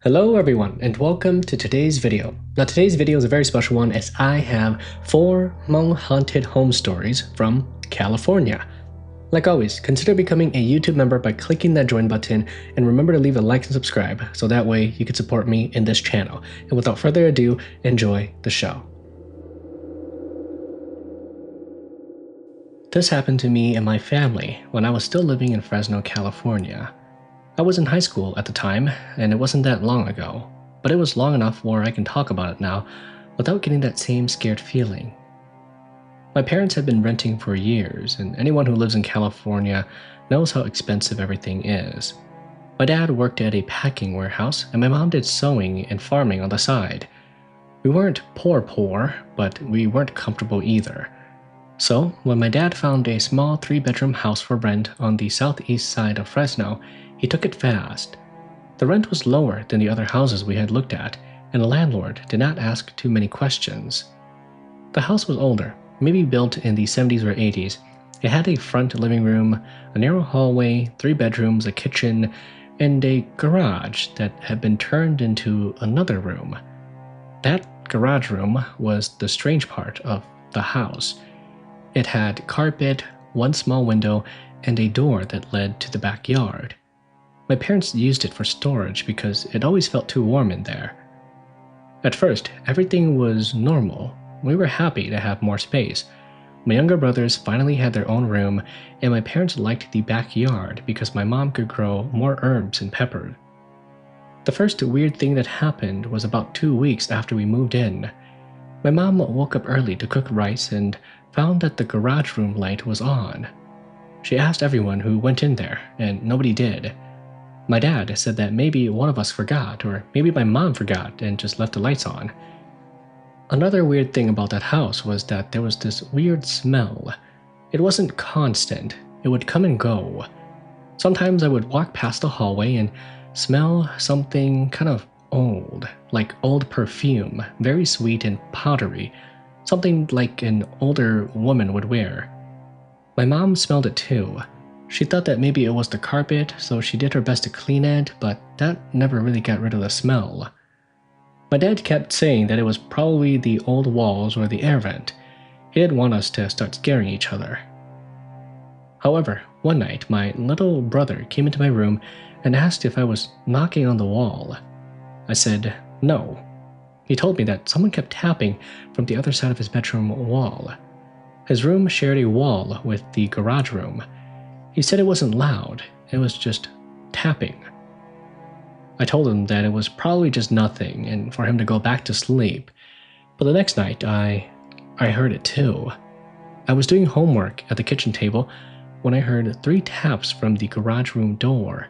Hello everyone and welcome to today's video. Now today's video is a very special one as I have 4 Hmong haunted home stories from California. Like always, consider becoming a YouTube member by clicking that join button and remember to leave a like and subscribe so that way you can support me in this channel. And without further ado, enjoy the show. This happened to me and my family when I was still living in Fresno, California. I was in high school at the time, and it wasn't that long ago, but it was long enough where I can talk about it now without getting that same scared feeling. My parents had been renting for years, and anyone who lives in California knows how expensive everything is. My dad worked at a packing warehouse, and my mom did sewing and farming on the side. We weren't poor, but we weren't comfortable either. So, when my dad found a small 3-bedroom house for rent on the southeast side of Fresno, he took it fast. The rent was lower than the other houses we had looked at, and the landlord did not ask too many questions. The house was older, maybe built in the 70s or 80s. It had a front living room, a narrow hallway, 3 bedrooms, a kitchen, and a garage that had been turned into another room. That garage room was the strange part of the house. It had carpet, one small window, and a door that led to the backyard. My parents used it for storage because it always felt too warm in there. At first, everything was normal. We were happy to have more space. My younger brothers finally had their own room, and my parents liked the backyard because my mom could grow more herbs and pepper. The first weird thing that happened was about 2 weeks after we moved in. My mom woke up early to cook rice and found that the garage room light was on. She asked everyone who went in there, and nobody did. My dad said that maybe one of us forgot, or maybe my mom forgot and just left the lights on. Another weird thing about that house was that there was this weird smell. It wasn't constant, it would come and go. Sometimes I would walk past the hallway and smell something kind of old, like old perfume, very sweet and powdery, something like an older woman would wear. My mom smelled it too. She thought that maybe it was the carpet, so she did her best to clean it, but that never really got rid of the smell. My dad kept saying that it was probably the old walls or the air vent. He didn't want us to start scaring each other. However, one night my little brother came into my room and asked if I was knocking on the wall. I said no. He told me that someone kept tapping from the other side of his bedroom wall. His room shared a wall with the garage room. He said it wasn't loud, it was just tapping. I told him that it was probably just nothing and for him to go back to sleep, but the next night I heard it too. I was doing homework at the kitchen table when I heard 3 taps from the garage room door.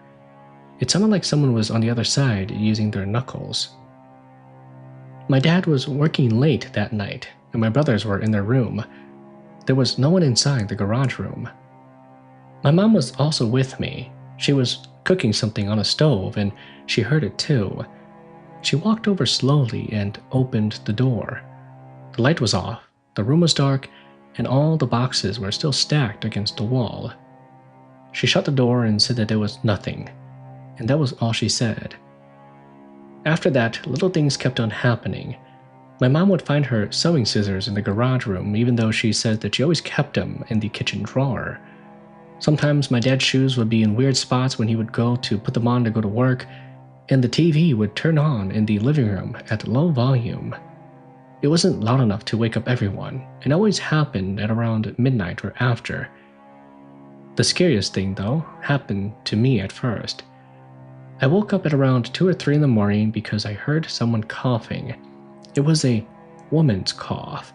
It sounded like someone was on the other side using their knuckles. My dad was working late that night and my brothers were in their room. There was no one inside the garage room. My mom was also with me. She was cooking something on a stove and she heard it too. She walked over slowly and opened the door. The light was off, the room was dark, and all the boxes were still stacked against the wall. She shut the door and said that there was nothing, and that was all she said. After that, little things kept on happening. My mom would find her sewing scissors in the garage room even though she said that she always kept them in the kitchen drawer. Sometimes my dad's shoes would be in weird spots when he would go to put them on to go to work, and the TV would turn on in the living room at low volume. It wasn't loud enough to wake up everyone, and always happened at around midnight or after. The scariest thing, though, happened to me at first. I woke up at around 2 or 3 in the morning because I heard someone coughing. It was a woman's cough,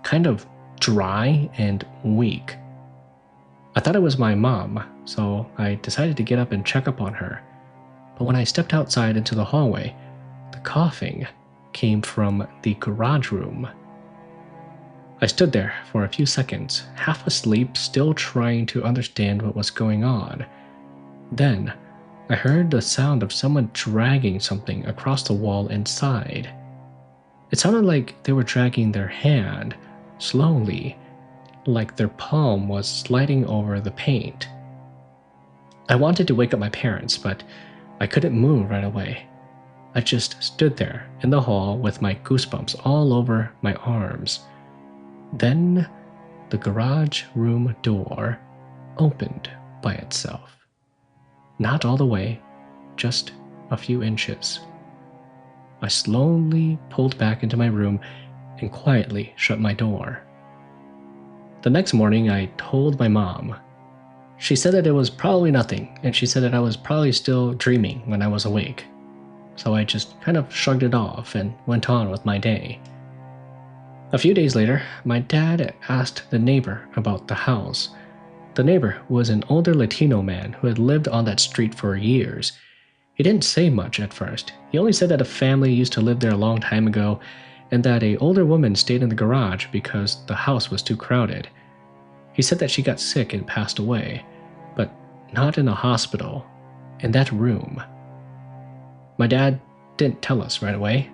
kind of dry and weak. I thought it was my mom, so I decided to get up and check up on her. But when I stepped outside into the hallway, the coughing came from the garage room. I stood there for a few seconds, half asleep, still trying to understand what was going on. Then, I heard the sound of someone dragging something across the wall inside. It sounded like they were dragging their hand, slowly, like their palm was sliding over the paint. I wanted to wake up my parents, but I couldn't move right away. I just stood there in the hall with my goosebumps all over my arms. Then the garage room door opened by itself. Not all the way, just a few inches. I slowly pulled back into my room and quietly shut my door. The next morning, I told my mom. She said that it was probably nothing, and she said that I was probably still dreaming when I was awake. So I just kind of shrugged it off and went on with my day. A few days later, my dad asked the neighbor about the house. The neighbor was an older Latino man who had lived on that street for years. He didn't say much at first. He only said that a family used to live there a long time ago, and that an older woman stayed in the garage because the house was too crowded. He said that she got sick and passed away, but not in a hospital, in that room. My dad didn't tell us right away.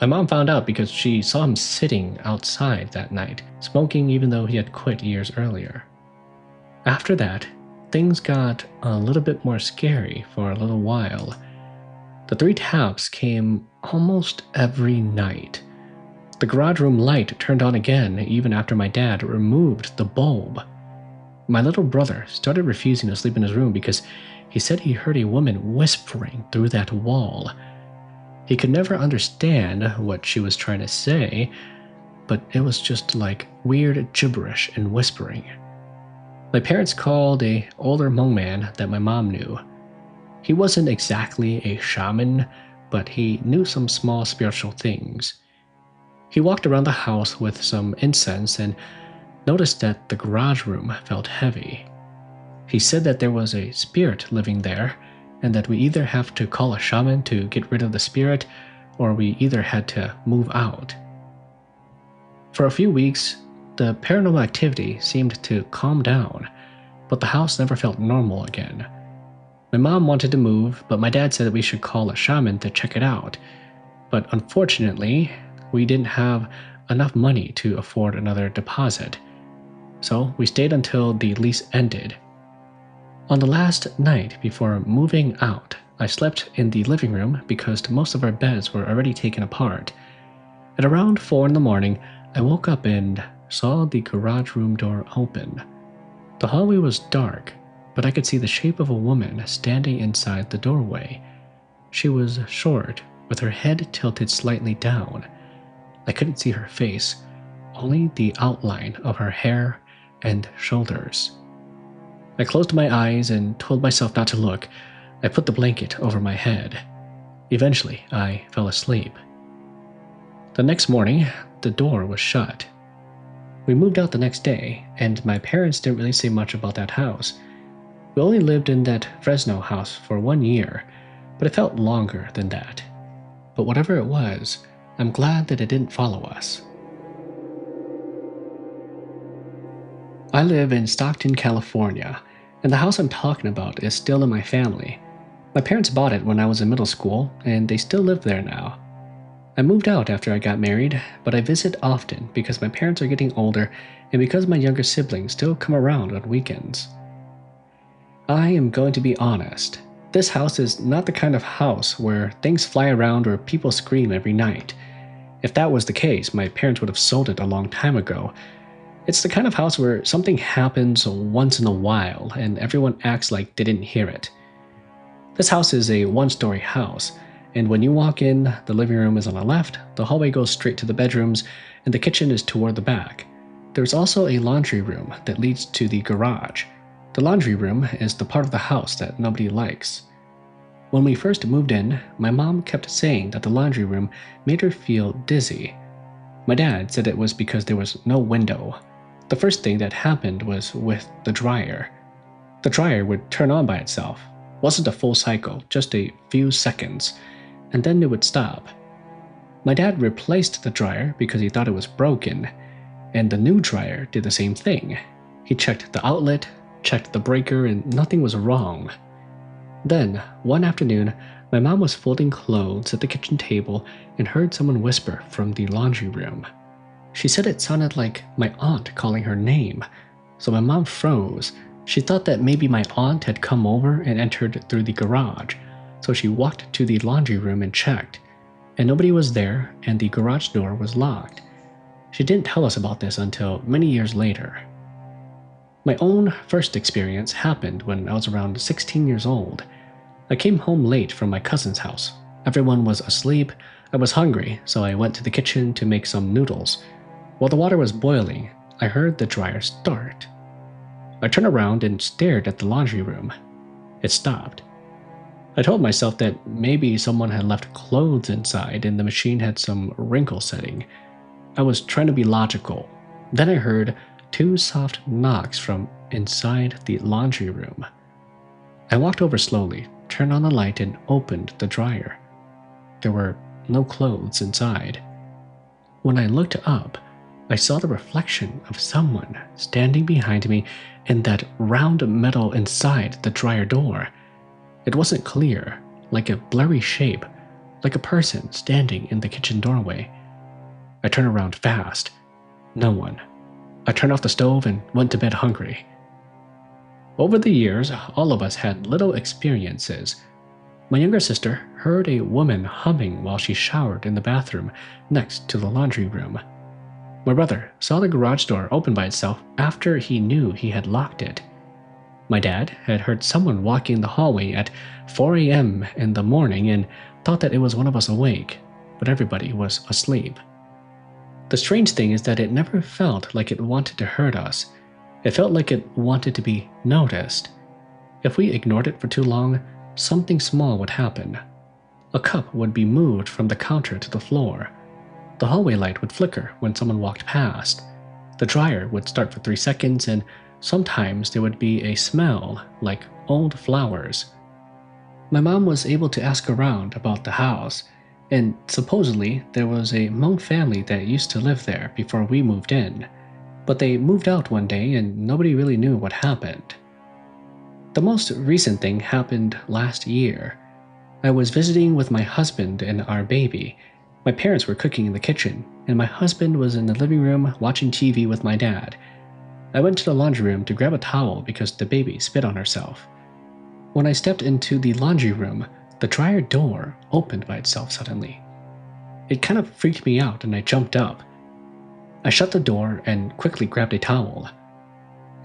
My mom found out because she saw him sitting outside that night, smoking even though he had quit years earlier. After that, things got a little bit more scary for a little while. The 3 taps came almost every night. The garage room light turned on again even after my dad removed the bulb. My little brother started refusing to sleep in his room because he said he heard a woman whispering through that wall. He could never understand what she was trying to say, but it was just like weird gibberish and whispering. My parents called an older Hmong man that my mom knew. He wasn't exactly a shaman, but he knew some small spiritual things. He walked around the house with some incense and noticed that the garage room felt heavy. He said that there was a spirit living there, and that we either have to call a shaman to get rid of the spirit, or we either had to move out. For a few weeks, the paranormal activity seemed to calm down, but the house never felt normal again. My mom wanted to move, but my dad said that we should call a shaman to check it out. But unfortunately, we didn't have enough money to afford another deposit. So we stayed until the lease ended. On the last night before moving out, I slept in the living room because most of our beds were already taken apart. At around 4 in the morning, I woke up and saw the garage room door open. The hallway was dark, but I could see the shape of a woman standing inside the doorway. She was short, with her head tilted slightly down. I couldn't see her face, only the outline of her hair and shoulders. I closed my eyes and told myself not to look. I put the blanket over my head. Eventually, I fell asleep. The next morning, the door was shut. We moved out the next day, and my parents didn't really say much about that house. We only lived in that Fresno house for 1 year, but it felt longer than that. But whatever it was, I'm glad that it didn't follow us. I live in Stockton, California, and the house I'm talking about is still in my family. My parents bought it when I was in middle school, and they still live there now. I moved out after I got married, but I visit often because my parents are getting older and because my younger siblings still come around on weekends. I am going to be honest. This house is not the kind of house where things fly around or people scream every night. If that was the case, my parents would have sold it a long time ago. It's the kind of house where something happens once in a while and everyone acts like they didn't hear it. This house is a 1-story house, and when you walk in, the living room is on the left, the hallway goes straight to the bedrooms, and the kitchen is toward the back. There's also a laundry room that leads to the garage. The laundry room is the part of the house that nobody likes. When we first moved in, my mom kept saying that the laundry room made her feel dizzy. My dad said it was because there was no window. The first thing that happened was with the dryer. The dryer would turn on by itself. It wasn't a full cycle, just a few seconds, and then it would stop. My dad replaced the dryer because he thought it was broken, and the new dryer did the same thing. He checked the outlet, checked the breaker, and nothing was wrong. Then, one afternoon, my mom was folding clothes at the kitchen table and heard someone whisper from the laundry room. She said it sounded like my aunt calling her name, so my mom froze. She thought that maybe my aunt had come over and entered through the garage. so she walked to the laundry room and checked, and nobody was there and the garage door was locked. She didn't tell us about this until many years later. My own first experience happened when I was around 16 years old. I came home late from my cousin's house. Everyone was asleep. I was hungry, so I went to the kitchen to make some noodles. While the water was boiling, I heard the dryer start. I turned around and stared at the laundry room. It stopped. I told myself that maybe someone had left clothes inside and the machine had some wrinkle setting. I was trying to be logical. Then I heard 2 soft knocks from inside the laundry room. I walked over slowly, turned on the light, and opened the dryer. There were no clothes inside. When I looked up, I saw the reflection of someone standing behind me in that round metal inside the dryer door. It wasn't clear, like a blurry shape, like a person standing in the kitchen doorway. I turned around fast. No one. I turned off the stove and went to bed hungry. Over the years, all of us had little experiences. My younger sister heard a woman humming while she showered in the bathroom next to the laundry room. My brother saw the garage door open by itself after he knew he had locked it. My dad had heard someone walking the hallway at 4 a.m. in the morning and thought that it was one of us awake, but everybody was asleep. The strange thing is that it never felt like it wanted to hurt us. It felt like it wanted to be noticed. If we ignored it for too long, something small would happen. A cup would be moved from the counter to the floor. The hallway light would flicker when someone walked past. The dryer would start for 3 seconds, and sometimes there would be a smell like old flowers. My mom was able to ask around about the house, and supposedly there was a Hmong family that used to live there before we moved in, but they moved out one day and nobody really knew what happened. The most recent thing happened last year. I was visiting with my husband and our baby. My parents were cooking in the kitchen, and my husband was in the living room watching TV with my dad. I went to the laundry room to grab a towel because the baby spit on herself. When I stepped into the laundry room, the dryer door opened by itself suddenly. It kind of freaked me out and I jumped up. I shut the door and quickly grabbed a towel.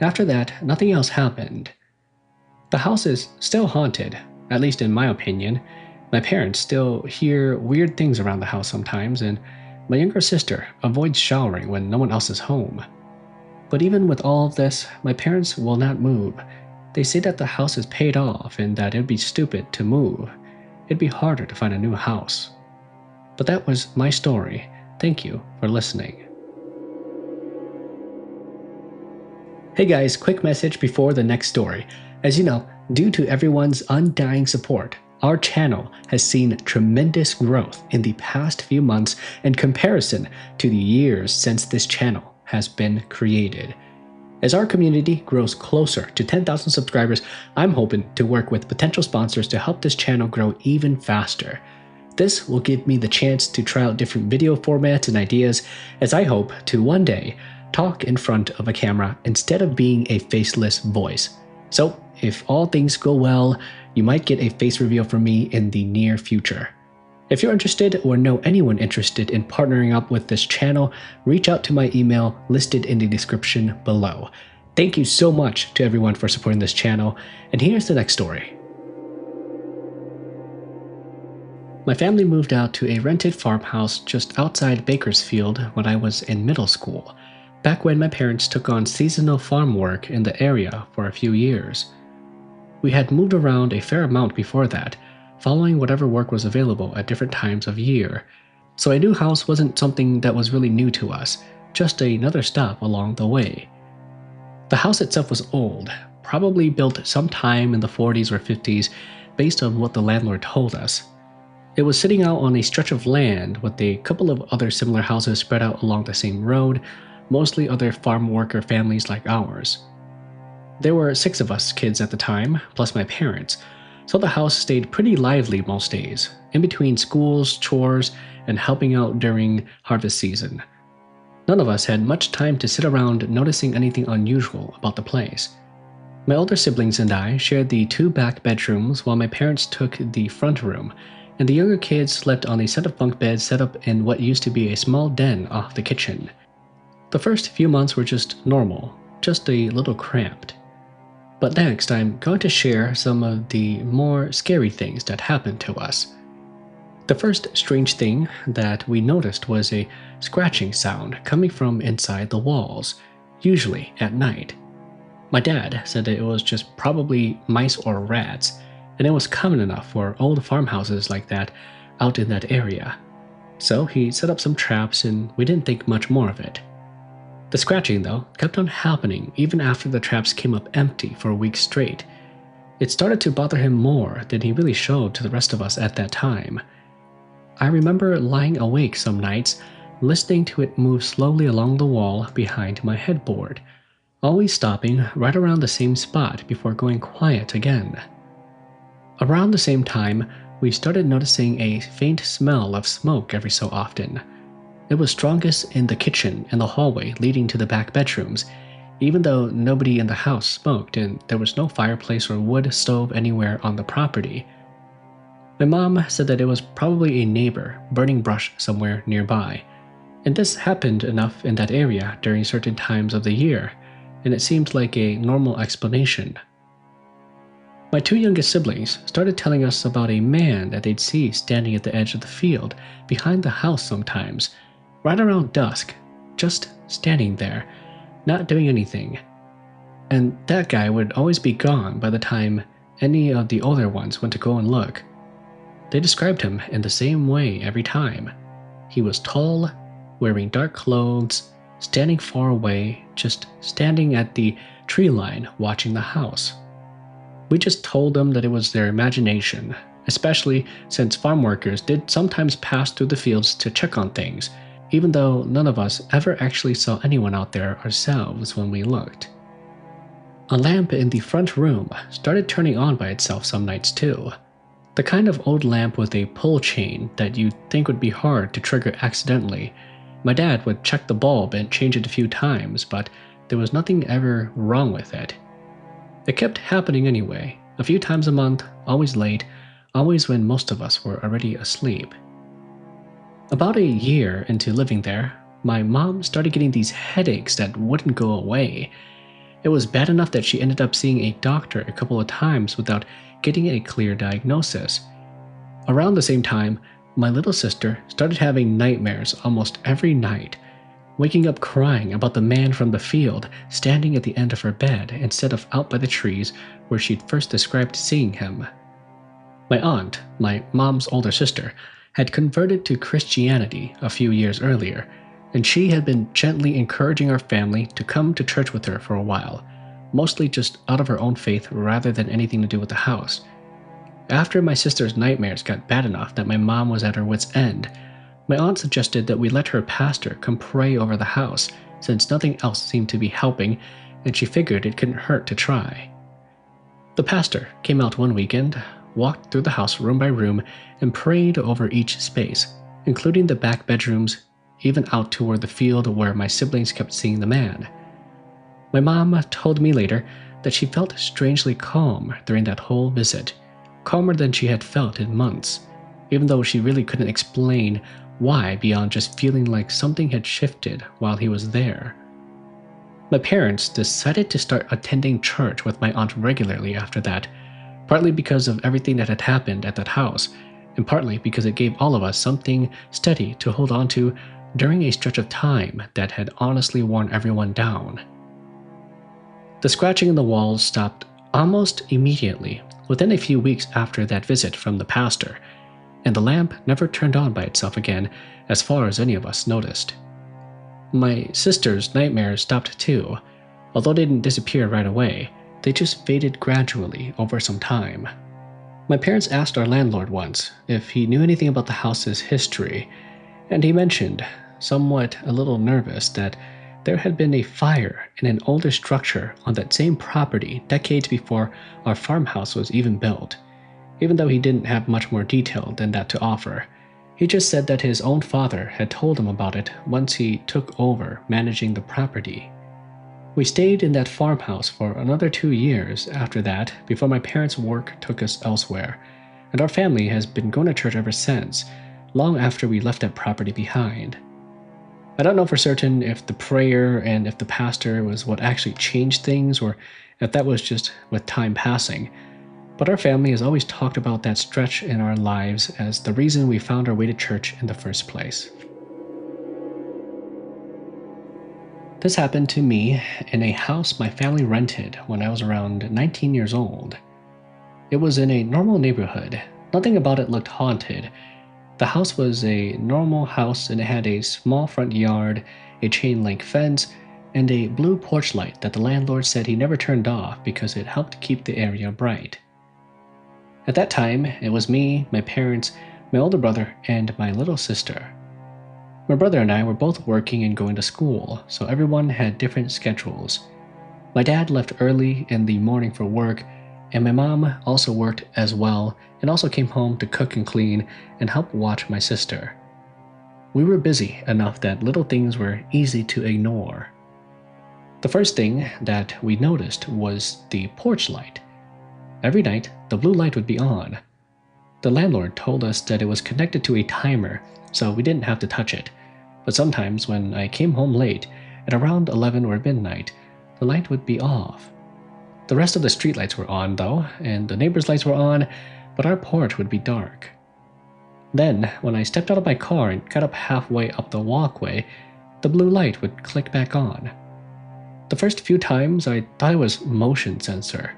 After that, nothing else happened. The house is still haunted, at least in my opinion. My parents still hear weird things around the house sometimes, and my younger sister avoids showering when no one else is home. But even with all of this, my parents will not move. They say that the house is paid off and that it would be stupid to move. It'd be harder to find a new house. But that was my story. Thank you for listening. Hey guys, quick message before the next story. As you know, due to everyone's undying support, our channel has seen tremendous growth in the past few months in comparison to the years since this channel has been created. As our community grows closer to 10,000 subscribers, I'm hoping to work with potential sponsors to help this channel grow even faster. This will give me the chance to try out different video formats and ideas, as I hope to one day talk in front of a camera instead of being a faceless voice. So, if all things go well, you might get a face reveal from me in the near future. If you're interested or know anyone interested in partnering up with this channel, reach out to my email listed in the description below. Thank you so much to everyone for supporting this channel, and here's the next story. My family moved out to a rented farmhouse just outside Bakersfield when I was in middle school, back when my parents took on seasonal farm work in the area for a few years. We had moved around a fair amount before that, following whatever work was available at different times of year, so a new house wasn't something that was really new to us, just another stop along the way. The house itself was old, probably built sometime in the 40s or 50s based on what the landlord told us. It was sitting out on a stretch of land with a couple of other similar houses spread out along the same road, mostly other farm worker families like ours. There were 6 of us kids at the time, plus my parents, so the house stayed pretty lively most days, in between schools, chores, and helping out during harvest season. None of us had much time to sit around noticing anything unusual about the place. My older siblings and I shared the two back bedrooms while my parents took the front room, and the younger kids slept on a set of bunk beds set up in what used to be a small den off the kitchen. The first few months were just normal, just a little cramped. But next, I'm going to share some of the more scary things that happened to us. The first strange thing that we noticed was a scratching sound coming from inside the walls, usually at night. My dad said that it was just probably mice or rats, and it was common enough for old farmhouses like that out in that area. So he set up some traps and we didn't think much more of it. The scratching, though, kept on happening even after the traps came up empty for weeks straight. It started to bother him more than he really showed to the rest of us at that time. I remember lying awake some nights, listening to it move slowly along the wall behind my headboard, always stopping right around the same spot before going quiet again. Around the same time, we started noticing a faint smell of smoke every so often. It was strongest in the kitchen and the hallway leading to the back bedrooms, even though nobody in the house smoked and there was no fireplace or wood stove anywhere on the property. My mom said that it was probably a neighbor burning brush somewhere nearby, and this happened enough in that area during certain times of the year, and it seemed like a normal explanation. My two youngest siblings started telling us about a man that they'd see standing at the edge of the field behind the house sometimes, right around dusk, just standing there, not doing anything. And that guy would always be gone by the time any of the older ones went to go and look. They described him in the same way every time. He was tall, wearing dark clothes, standing far away, just standing at the tree line watching the house. We just told them that it was their imagination, especially since farm workers did sometimes pass through the fields to check on things, even though none of us ever actually saw anyone out there ourselves when we looked. A lamp in the front room started turning on by itself some nights too. The kind of old lamp with a pull chain that you'd think would be hard to trigger accidentally. My dad would check the bulb and change it a few times, but there was nothing ever wrong with it. It kept happening anyway, a few times a month, always late, always when most of us were already asleep. About a year into living there, my mom started getting these headaches that wouldn't go away. It was bad enough that she ended up seeing a doctor a couple of times without getting a clear diagnosis. Around the same time, my little sister started having nightmares almost every night, waking up crying about the man from the field standing at the end of her bed instead of out by the trees where she'd first described seeing him. My aunt, my mom's older sister, had converted to Christianity a few years earlier, and she had been gently encouraging our family to come to church with her for a while, mostly just out of her own faith rather than anything to do with the house. After my sister's nightmares got bad enough that my mom was at her wit's end, my aunt suggested that we let her pastor come pray over the house, since nothing else seemed to be helping, and she figured it couldn't hurt to try. The pastor came out one weekend, walked through the house room by room, and prayed over each space, including the back bedrooms, even out toward the field where my siblings kept seeing the man. My mom told me later that she felt strangely calm during that whole visit, calmer than she had felt in months, even though she really couldn't explain why beyond just feeling like something had shifted while he was there. My parents decided to start attending church with my aunt regularly after that, partly because of everything that had happened at that house, and partly because it gave all of us something steady to hold on to during a stretch of time that had honestly worn everyone down. The scratching in the walls stopped almost immediately within a few weeks after that visit from the pastor, and the lamp never turned on by itself again as far as any of us noticed. My sister's nightmares stopped too. Although they didn't disappear right away, they just faded gradually over some time. My parents asked our landlord once if he knew anything about the house's history, and he mentioned, somewhat a little nervous, that there had been a fire in an older structure on that same property decades before our farmhouse was even built. Even though he didn't have much more detail than that to offer, he just said that his own father had told him about it once he took over managing the property. We stayed in that farmhouse for another 2 years after that before my parents' work took us elsewhere, and our family has been going to church ever since, long after we left that property behind. I don't know for certain if the prayer and if the pastor was what actually changed things or if that was just with time passing, but our family has always talked about that stretch in our lives as the reason we found our way to church in the first place. This happened to me in a house my family rented when I was around 19 years old. It was in a normal neighborhood. Nothing about it looked haunted. The house was a normal house and it had a small front yard, a chain link fence, and a blue porch light that the landlord said he never turned off because it helped keep the area bright. At that time, it was me, my parents, my older brother, and my little sister. My brother and I were both working and going to school, so everyone had different schedules. My dad left early in the morning for work, and my mom also worked as well and also came home to cook and clean and help watch my sister. We were busy enough that little things were easy to ignore. The first thing that we noticed was the porch light. Every night, the blue light would be on. The landlord told us that it was connected to a timer, so we didn't have to touch it. But sometimes when I came home late, at around 11 or midnight, the light would be off. The rest of the streetlights were on though, and the neighbors' lights were on, but our porch would be dark. Then, when I stepped out of my car and got up halfway up the walkway, the blue light would click back on. The first few times I thought it was motion sensor.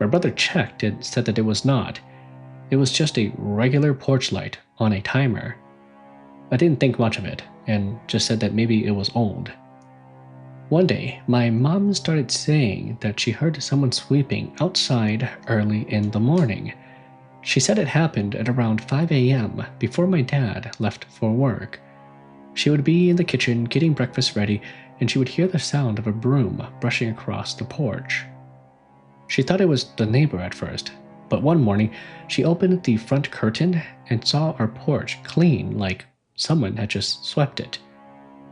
My brother checked and said that it was not. It was just a regular porch light on a timer. I didn't think much of it, and just said that maybe it was old. One day, my mom started saying that she heard someone sweeping outside early in the morning. She said it happened at around 5 a.m. before my dad left for work. She would be in the kitchen getting breakfast ready, and she would hear the sound of a broom brushing across the porch. She thought it was the neighbor at first, but one morning she opened the front curtain and saw our porch clean like someone had just swept it.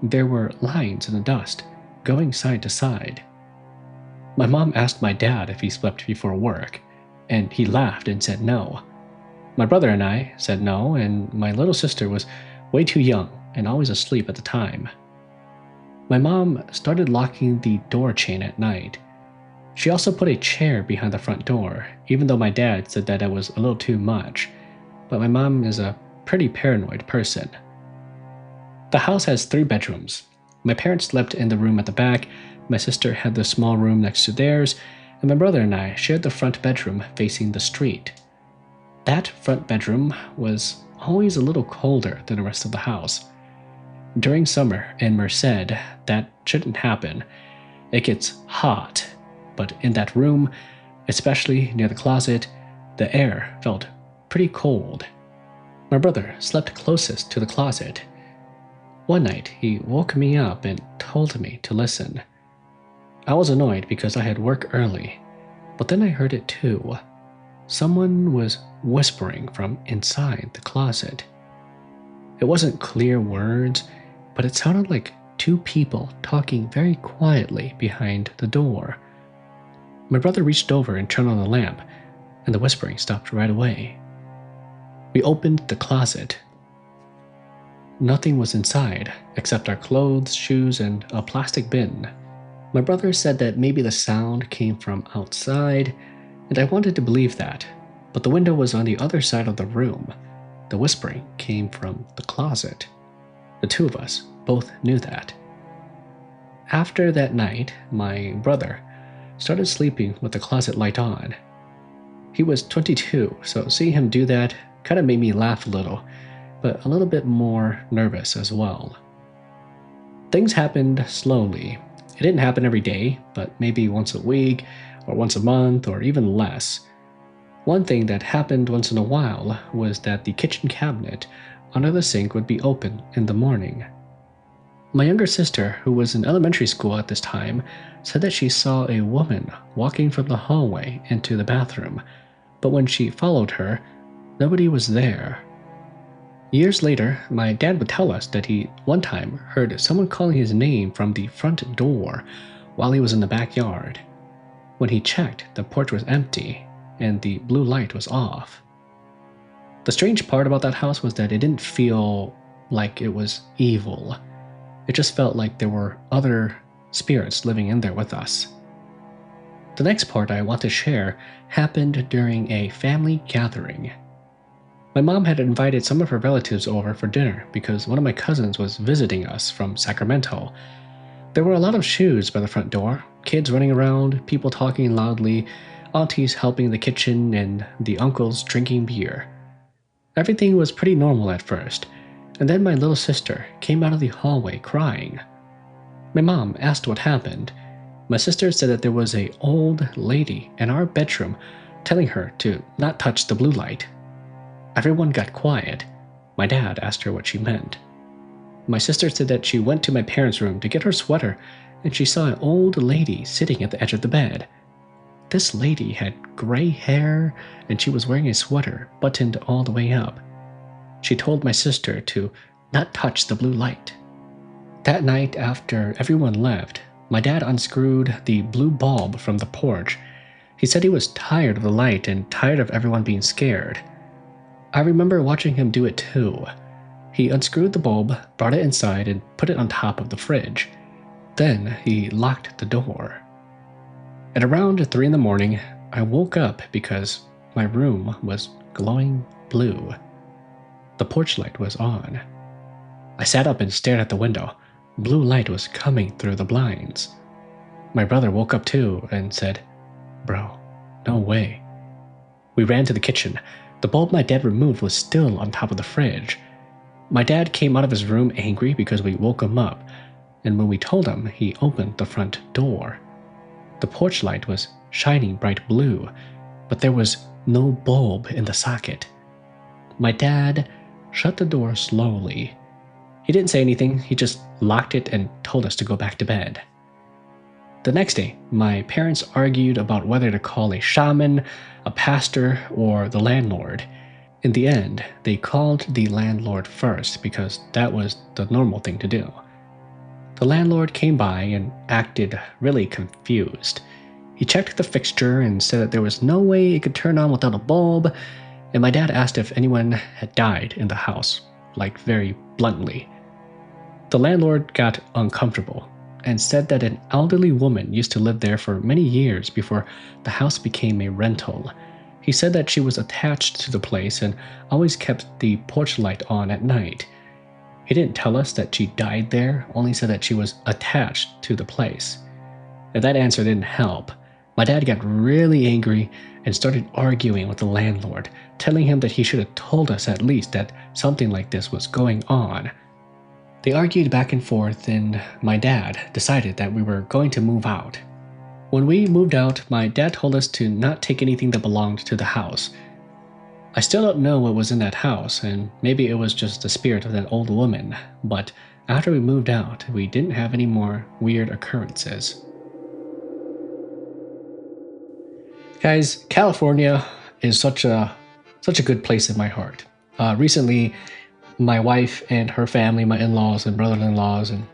There were lines in the dust, going side to side. My mom asked my dad if he slept before work, and he laughed and said no. My brother and I said no, and my little sister was way too young and always asleep at the time. My mom started locking the door chain at night. She also put a chair behind the front door, even though my dad said that it was a little too much, but my mom is a pretty paranoid person. The house has 3 bedrooms. My parents slept in the room at the back, my sister had the small room next to theirs, and my brother and I shared the front bedroom facing the street. That front bedroom was always a little colder than the rest of the house. During summer in Merced, that shouldn't happen. It gets hot, but in that room, especially near the closet, the air felt pretty cold. My brother slept closest to the closet. One night, he woke me up and told me to listen. I was annoyed because I had work early, but then I heard it too. Someone was whispering from inside the closet. It wasn't clear words, but it sounded like 2 people talking very quietly behind the door. My brother reached over and turned on the lamp, and the whispering stopped right away. We opened the closet. Nothing was inside, except our clothes, shoes, and a plastic bin. My brother said that maybe the sound came from outside, and I wanted to believe that, but the window was on the other side of the room. The whispering came from the closet. The 2 of us both knew that. After that night, my brother started sleeping with the closet light on. He was 22, so seeing him do that kind of made me laugh a little, but a little bit more nervous as well. Things happened slowly. It didn't happen every day, but maybe once a week, or once a month, or even less. One thing that happened once in a while was that the kitchen cabinet under the sink would be open in the morning. My younger sister, who was in elementary school at this time, said that she saw a woman walking from the hallway into the bathroom, but when she followed her, nobody was there. Years later, my dad would tell us that he one time heard someone calling his name from the front door while he was in the backyard. When he checked, the porch was empty and the blue light was off. The strange part about that house was that it didn't feel like it was evil. It just felt like there were other spirits living in there with us. The next part I want to share happened during a family gathering. My mom had invited some of her relatives over for dinner because one of my cousins was visiting us from Sacramento. There were a lot of shoes by the front door, kids running around, people talking loudly, aunties helping in the kitchen, and the uncles drinking beer. Everything was pretty normal at first, and then my little sister came out of the hallway crying. My mom asked what happened. My sister said that there was an old lady in our bedroom telling her to not touch the blue light. Everyone got quiet. My dad asked her what she meant. My sister said that she went to my parents' room to get her sweater and she saw an old lady sitting at the edge of the bed. This lady had gray hair and she was wearing a sweater buttoned all the way up. She told my sister to not touch the blue light. That night, after everyone left, my dad unscrewed the blue bulb from the porch. He said he was tired of the light and tired of everyone being scared. I remember watching him do it too. He unscrewed the bulb, brought it inside, and put it on top of the fridge. Then he locked the door. At around 3 in the morning, I woke up because my room was glowing blue. The porch light was on. I sat up and stared at the window. Blue light was coming through the blinds. My brother woke up too and said, "Bro, no way." We ran to the kitchen. The bulb my dad removed was still on top of the fridge. My dad came out of his room angry because we woke him up, and when we told him, he opened the front door. The porch light was shining bright blue, but there was no bulb in the socket. My dad shut the door slowly. He didn't say anything, he just locked it and told us to go back to bed. The next day, my parents argued about whether to call a shaman, a pastor, or the landlord. In the end, they called the landlord first because that was the normal thing to do. The landlord came by and acted really confused. He checked the fixture and said that there was no way it could turn on without a bulb, and my dad asked if anyone had died in the house, like very bluntly. The landlord got uncomfortable and said that an elderly woman used to live there for many years before the house became a rental. He said that she was attached to the place and always kept the porch light on at night. He didn't tell us that she died there, only said that she was attached to the place. And that answer didn't help. My dad got really angry and started arguing with the landlord, telling him that he should have told us at least that something like this was going on. They argued back and forth, and my dad decided that we were going to move out. When we moved out, my dad told us to not take anything that belonged to the house. I still don't know what was in that house, and maybe it was just the spirit of that old woman, but after we moved out, we didn't have any more weird occurrences. Guys, California is such a good place in my heart. Recently, my wife and her family, my in-laws and brother-in-laws and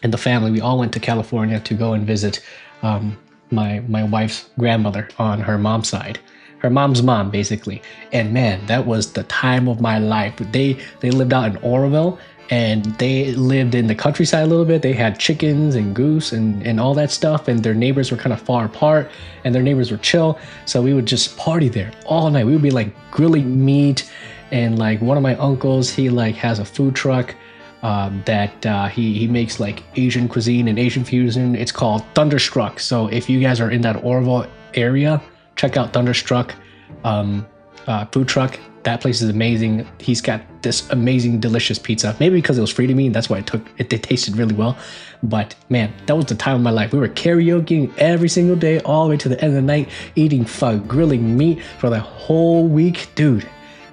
the family, we all went to California to go and visit my wife's grandmother on her mom's side. Her mom's mom, basically. And man, that was the time of my life. They lived out in Oroville, and they lived in the countryside a little bit. They had chickens and goose and all that stuff, and their neighbors were kind of far apart, and their neighbors were chill. So we would just party there all night. We would be like grilling meat, and like one of my uncles, he like has a food truck that he makes like Asian cuisine and Asian fusion. It's called Thunderstruck. So if you guys are in that Oroville area, check out Thunderstruck food truck. That place is amazing. He's got this amazing, delicious pizza. Maybe because it was free to me, that's why it tasted really well. But man, that was the time of my life. We were karaokeing every single day, all the way to the end of the night, eating grilling meat for the whole week. Dude,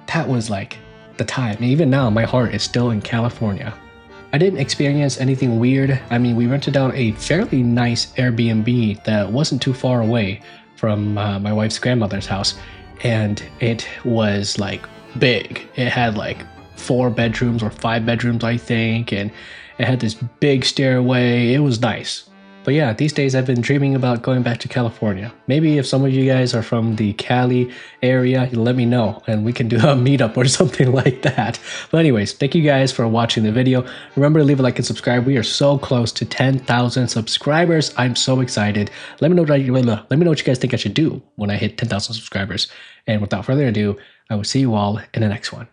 that was like the time. And even now, my heart is still in California. I didn't experience anything weird. I mean, we rented out a fairly nice Airbnb that wasn't too far away from my wife's grandmother's house. And it was like big. It had like 4 bedrooms or 5 bedrooms, I think. And it had this big stairway. It was nice. But yeah, these days I've been dreaming about going back to California. Maybe if some of you guys are from the Cali area, you let me know and we can do a meetup or something like that. But anyways, thank you guys for watching the video. Remember to leave a like and subscribe. We are so close to 10,000 subscribers. I'm so excited. Let me know what you guys think I should do when I hit 10,000 subscribers. And without further ado, I will see you all in the next one.